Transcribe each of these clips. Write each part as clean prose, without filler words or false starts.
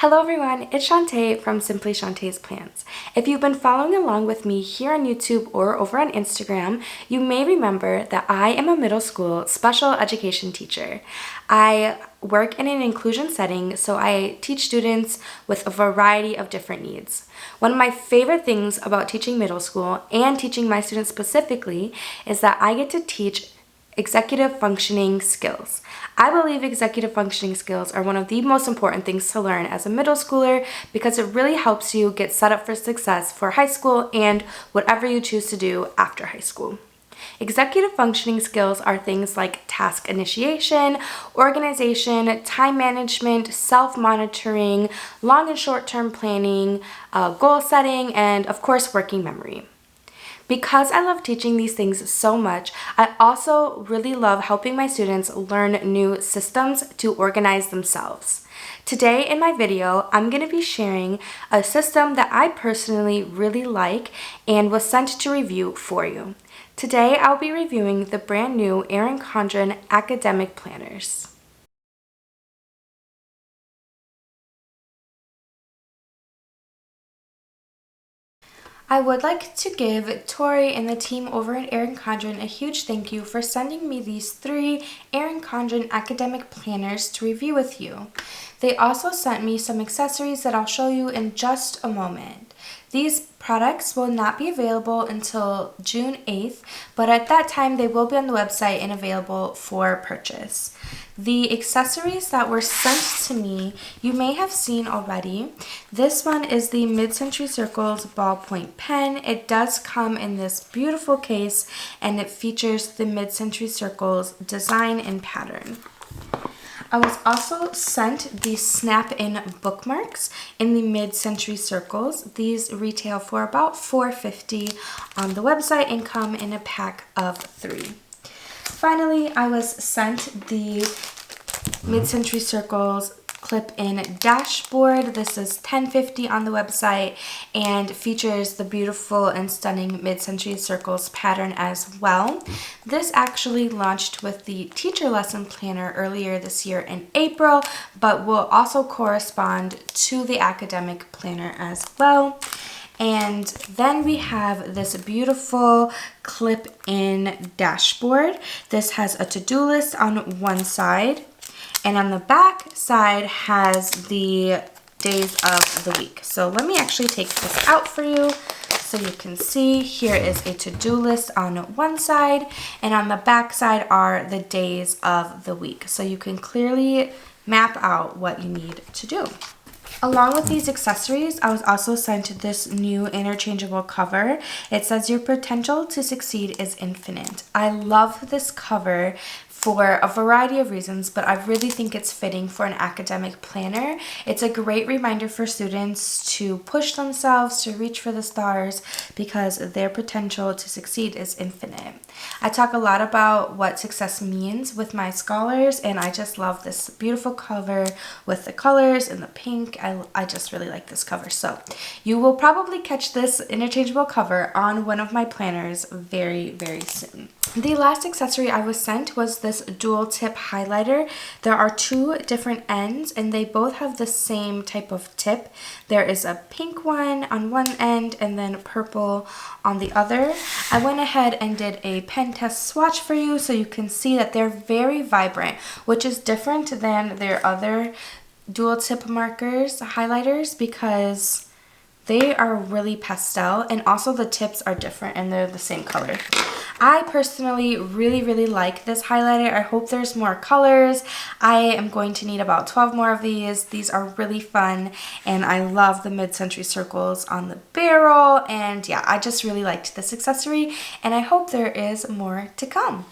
Hello everyone, it's Shantae from Simply Shantae's Plans. If you've been following along with me here on YouTube or over on Instagram, you may remember that I am a middle school special education teacher. I work in an inclusion setting, so I teach students with a variety of different needs. One of my favorite things about teaching middle school and teaching my students specifically is that I get to teach executive functioning skills. I believe executive functioning skills are one of the most important things to learn as a middle schooler because it really helps you get set up for success for high school and whatever you choose to do after high school. Executive functioning skills are things like task initiation, organization, time management, self-monitoring, long and short-term planning, goal setting, and of course, working memory. Because I love teaching these things so much, I also really love helping my students learn new systems to organize themselves. Today in my video, I'm going to be sharing a system that I personally really like and was sent to review for you. Today, I'll be reviewing the brand new Erin Condren academic planners. I would like to give Tori and the team over at Erin Condren a huge thank you for sending me these 3 Erin Condren academic planners to review with you. They also sent me some accessories that I'll show you in just a moment. These products will not be available until June 8th, but at that time they will be on the website and available for purchase. The accessories that were sent to me, you may have seen already. This one is the Mid-Century Circles ballpoint pen. It does come in this beautiful case and it features the Mid-Century Circles design and pattern. I was also sent the snap-in bookmarks in the Mid-Century Circles. These retail for about $4.50 on the website and come in a pack of 3. Finally, I was sent the Mid-Century Circles clip-in dashboard. This is $10.50 on the website and features the beautiful and stunning Mid-Century Circles pattern as well. This actually launched with the teacher lesson planner earlier this year in April, but will also correspond to the academic planner as well. And then we have this beautiful clip-in dashboard. This has a to-do list on one side, and on the back side has the days of the week. So let me actually take this out for you so you can see. Here is a to-do list on one side, and on the back side are the days of the week. So you can clearly map out what you need to do. Along with these accessories, I was also sent this new interchangeable cover. It says, "Your potential to succeed is infinite." I love this cover for a variety of reasons, but I really think it's fitting for an academic planner. It's a great reminder for students to push themselves, to reach for the stars, because their potential to succeed is infinite. I talk a lot about what success means with my scholars, and I just love this beautiful cover with the colors and the pink. I just really like this cover. So you will probably catch this interchangeable cover on one of my planners very, very soon. The last accessory I was sent was this dual tip highlighter. There are 2 different ends and they both have the same type of tip. There is a pink one on one end and then purple on the other. I went ahead and did a pen test swatch for you so you can see that they're very vibrant, which is different than their other dual tip markers, highlighters, because they are really pastel and also the tips are different and they're the same color. I personally really like this highlighter. I hope there's more colors. I am going to need about 12 more of these. These are really fun and I love the Mid-Century Circles on the barrel, and yeah, I just really liked this accessory and I hope there is more to come.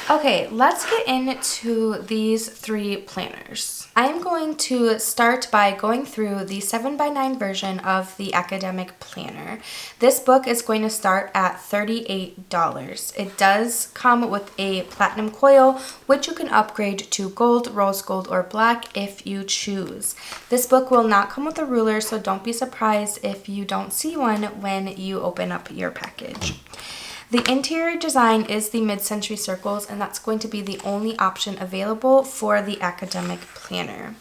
Okay, let's get into these 3 planners. I am going to start by going through the 7x9 version of the academic planner. This book is going to start at $38. It does come with a platinum coil, which you can upgrade to gold, rose gold, or black if you choose. This book will not come with a ruler, so don't be surprised if you don't see one when you open up your package. The interior design is the Mid-Century Circles, and that's going to be the only option available for the academic planner.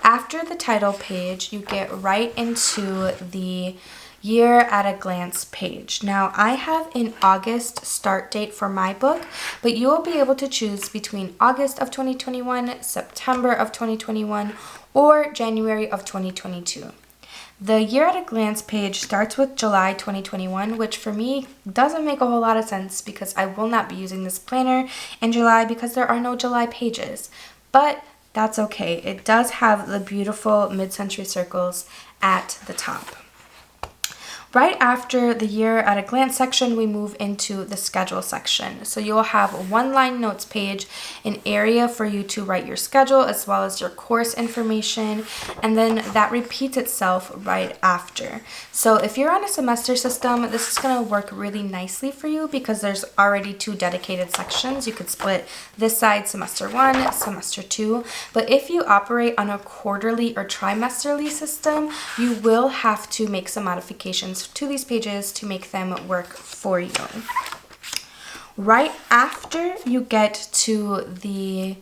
After the title page, you get right into the year at a glance page. Now, I have an August start date for my book, but you will be able to choose between August of 2021, September of 2021, or January of 2022. The year at a glance page starts with July 2021, which for me doesn't make a whole lot of sense because I will not be using this planner in July because there are no July pages. But that's okay. It does have the beautiful mid-century circles at the top. Right after the year at a glance section, we move into the schedule section. So you'll have a one-line notes page, an area for you to write your schedule as well as your course information, and then that repeats itself right after. So if you're on a semester system, this is going to work really nicely for you because there's already 2 dedicated sections. You could split this side semester 1, semester 2, but if you operate on a quarterly or trimesterly system, you will have to make some modifications to these pages to make them work for you. Right after you get to the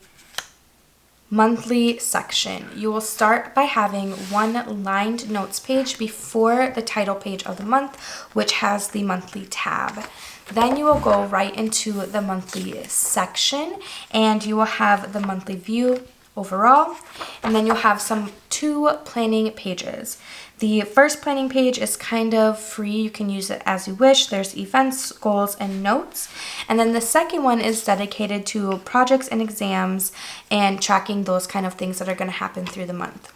monthly section, you will start by having one lined notes page before the title page of the month, which has the monthly tab. Then you will go right into the monthly section and you will have the monthly view overall, and then you'll have 2 planning pages. The first planning page is kind of free. You can use it as you wish. There's events, goals, and notes. And then the second one is dedicated to projects and exams and tracking those kind of things that are going to happen through the month.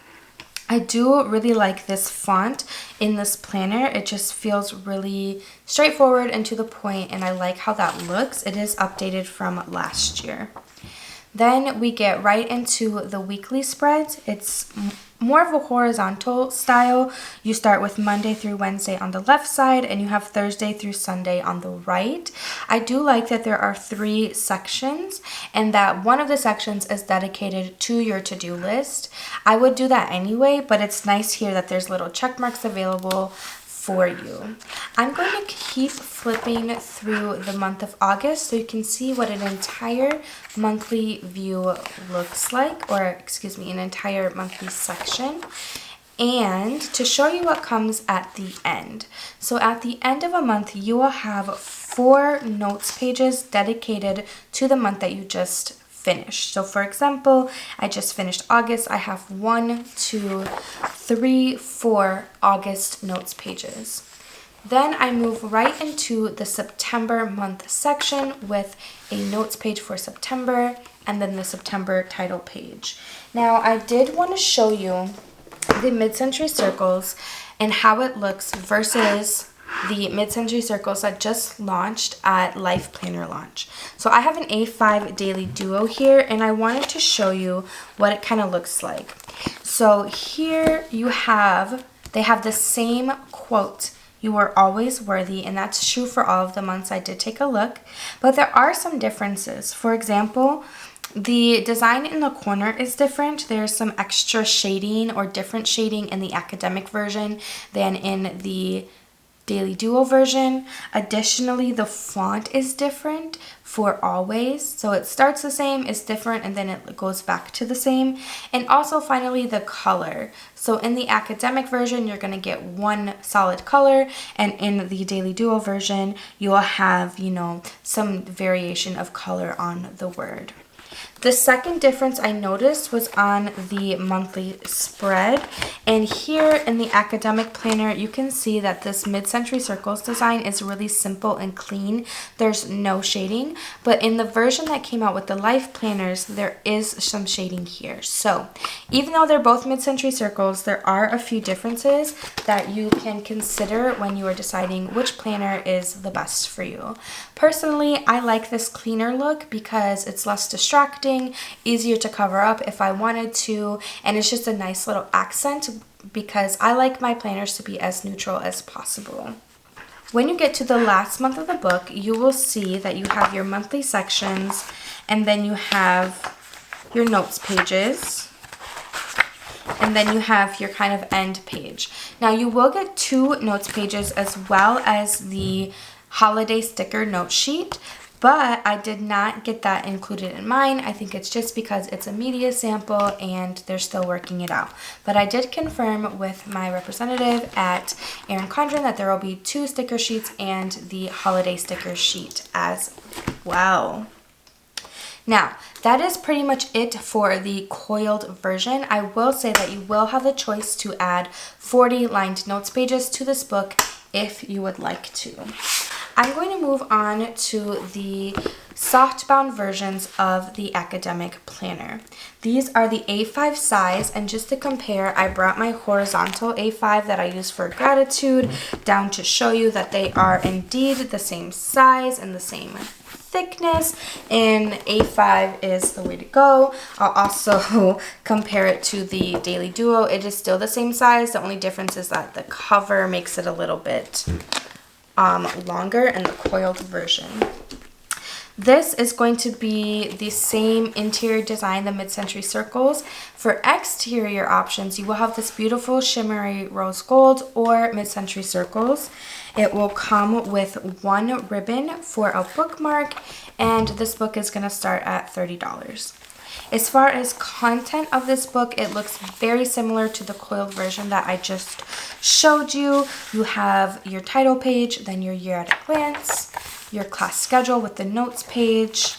I do really like this font in this planner. It just feels really straightforward and to the point, and I like how that looks. It is updated from last year. Then we get right into the weekly spreads. It's more of a horizontal style. You start with Monday through Wednesday on the left side and you have Thursday through Sunday on the right. I do like that there are 3 sections and that one of the sections is dedicated to your to-do list. I would do that anyway, but it's nice here that there's little check marks available for you. I'm going to keep flipping through the month of August so you can see what an entire monthly view looks like, or excuse me, an entire monthly section, and to show you what comes at the end. So at the end of a month, you will have 4 notes pages dedicated to the month that you just finished. So for example, I just finished August. I have 1, 2, 3, 4 August notes pages. Then I move right into the September month section with a notes page for September and then the September title page. Now I did want to show you the mid-century circles and how it looks versus the mid-century circles that just launched at Life Planner launch. So I have an A5 Daily Duo here and I wanted to show you what it kind of looks like. So here you have, they have the same quote, "You are always worthy," and that's true for all of the months. I did take a look, but there are some differences. For example, the design in the corner is different. There's some extra shading or different shading in the academic version than in the Daily Duo version. Additionally, the font is different for always. So it starts the same, it's different, and then it goes back to the same. And also finally, the color. So in the academic version, you're going to get one solid color, and in the Daily Duo version, you'll have, you know, some variation of color on the word. The second difference I noticed was on the monthly spread, and here in the academic planner you can see that this mid-century circles design is really simple and clean. There's no shading, but in the version that came out with the Life planners there is some shading here. So even though they're both mid-century circles, there are a few differences that you can consider when you are deciding which planner is the best for you. Personally, I like this cleaner look because it's less distracting, easier to cover up if I wanted to, and it's just a nice little accent because I like my planners to be as neutral as possible. When you get to the last month of the book, you will see that you have your monthly sections and then you have your notes pages, and then you have your kind of end page. Now you will get 2 notes pages as well as the holiday sticker note sheet. but I did not get that included in mine. I think it's just because it's a media sample and they're still working it out. But I did confirm with my representative at Erin Condren that there will be 2 sticker sheets and the holiday sticker sheet as well. Now, that is pretty much it for the coiled version. I will say that you will have the choice to add 40 lined notes pages to this book if you would like to. I'm going to move on to the softbound versions of the academic planner. These are the A5 size, and just to compare, I brought my horizontal A5 that I use for gratitude down to show you that they are indeed the same size and the same thickness, and A5 is the way to go. I'll also compare it to the Daily Duo. It is still the same size. The only difference is that the cover makes it a little bit longer in the coiled version. This is going to be the same interior design, the mid-century circles. For exterior options, you will have this beautiful shimmery rose gold or mid-century circles. It will come with 1 ribbon for a bookmark, and this book is going to start at $30. As far as content of this book, it looks very similar to the coiled version that I just showed you. You have your title page, then your year at a glance, your class schedule with the notes page,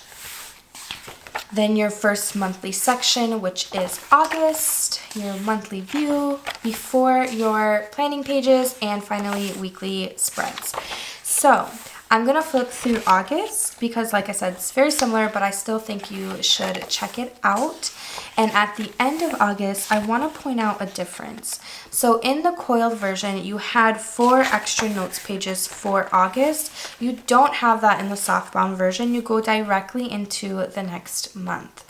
then your first monthly section, which is August, your monthly view before your planning pages, and finally weekly spreads. So I'm going to flip through August because, like I said, it's very similar, but I still think you should check it out. And at the end of August, I want to point out a difference. So in the coiled version, you had 4 extra notes pages for August. You don't have that in the softbound version. You go directly into the next month.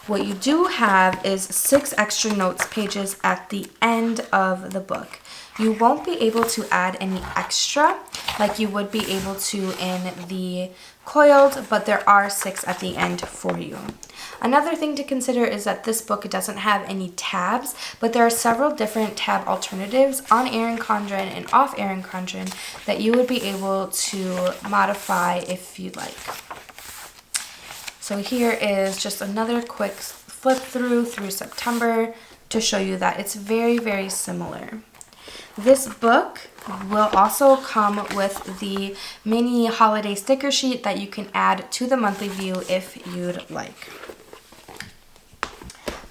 What you do have is 6 extra notes pages at the end of the book. You won't be able to add any extra like you would be able to in the coiled, but there are 6 at the end for you. Another thing to consider is that this book doesn't have any tabs, but there are several different tab alternatives on Erin Condren and off Erin Condren that you would be able to modify if you'd like. So here is just another quick flip through September to show you that it's very, very similar. This book will also come with the mini holiday sticker sheet that you can add to the monthly view if you'd like.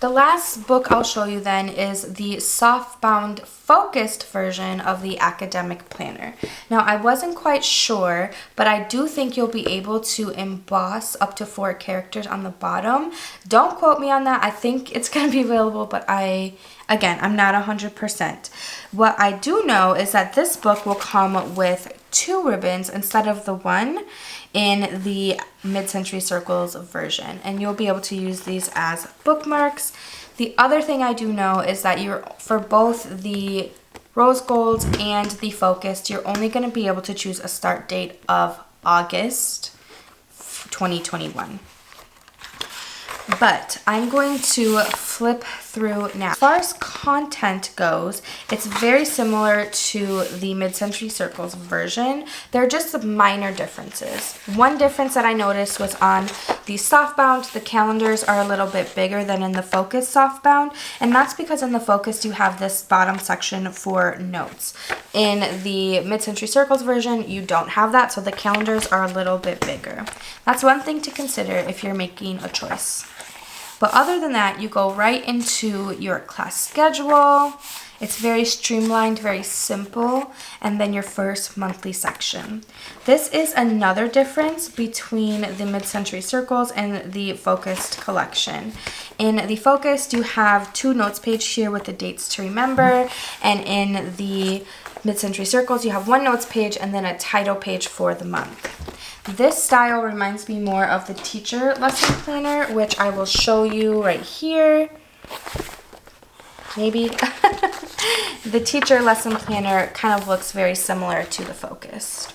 The last book I'll show you then is the softbound focused version of the academic planner. Now, I wasn't quite sure, but I do think you'll be able to emboss up to 4 characters on the bottom. Don't quote me on that. I think it's going to be available, but I'm not 100%. What I do know is that this book will come with 2 ribbons instead of the 1 in the mid-century circles version, and you'll be able to use these as bookmarks. The other thing I do know is that for both the rose gold and the focused, you're only going to be able to choose a start date of August 2021. But I'm going to flip through now. As far as content goes, it's very similar to the mid-century circles version. There are just some minor differences. One difference that I noticed was on the softbound, the calendars are a little bit bigger than in the focus softbound, and that's because in the focus you have this bottom section for notes. In the mid-century circles version, you don't have that, so the calendars are a little bit bigger. That's one thing to consider if you're making a choice. But other than that, you go right into your class schedule. It's very streamlined, very simple, and then your first monthly section. This is another difference between the mid-century circles and the focused collection. In the focused, you have 2 notes page here with the dates to remember, and in the mid-century circles, you have 1 notes page and then a title page for the month. This style reminds me more of the teacher lesson planner, which I will show you right here. Maybe. The teacher lesson planner kind of looks very similar to the focused.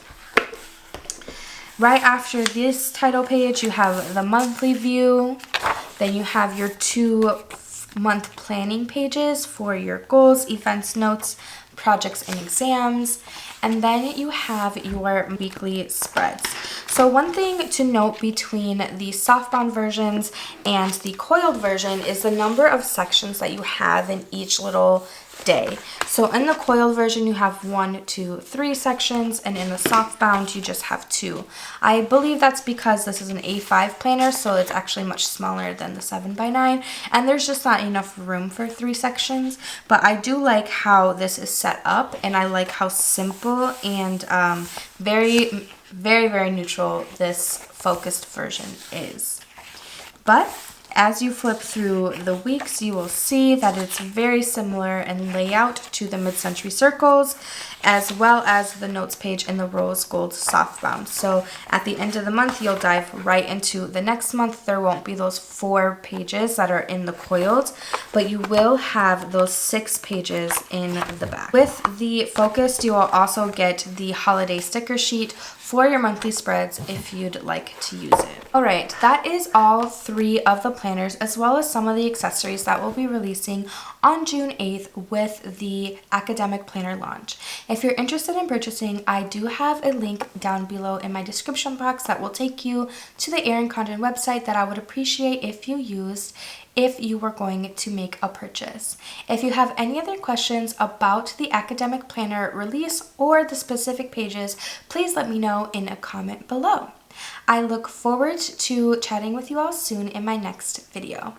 Right after this title page, you have the monthly view. Then you have your 2 month planning pages for your goals, events, notes, projects and exams, and then you have your weekly spreads. So one thing to note between the softbound versions and the coiled version is the number of sections that you have in each little day. So in the coiled version, you have 1, 2, 3 sections, and in the softbound, you just have 2. I believe that's because this is an A5 planner, so it's actually much smaller than the 7x9, and there's just not enough room for 3 sections. But I do like how this is set up, and I like how simple and very, very neutral this focused version is. But as you flip through the weeks, you will see that it's very similar in layout to the mid-century circles, as well as the notes page in the rose gold softbound. So at the end of the month, you'll dive right into the next month. There won't be those 4 pages that are in the coiled, but you will have those 6 pages in the back. With the focused, you will also get the holiday sticker sheet for your monthly spreads if you'd like to use it. Alright, that is all 3 of the planners, as well as some of the accessories that we'll be releasing on June 8th with the academic planner launch. If you're interested in purchasing, I do have a link down below in my description box that will take you to the Erin Condren website that I would appreciate if you used if you were going to make a purchase. If you have any other questions about the academic planner release or the specific pages, please let me know in a comment below. I look forward to chatting with you all soon in my next video.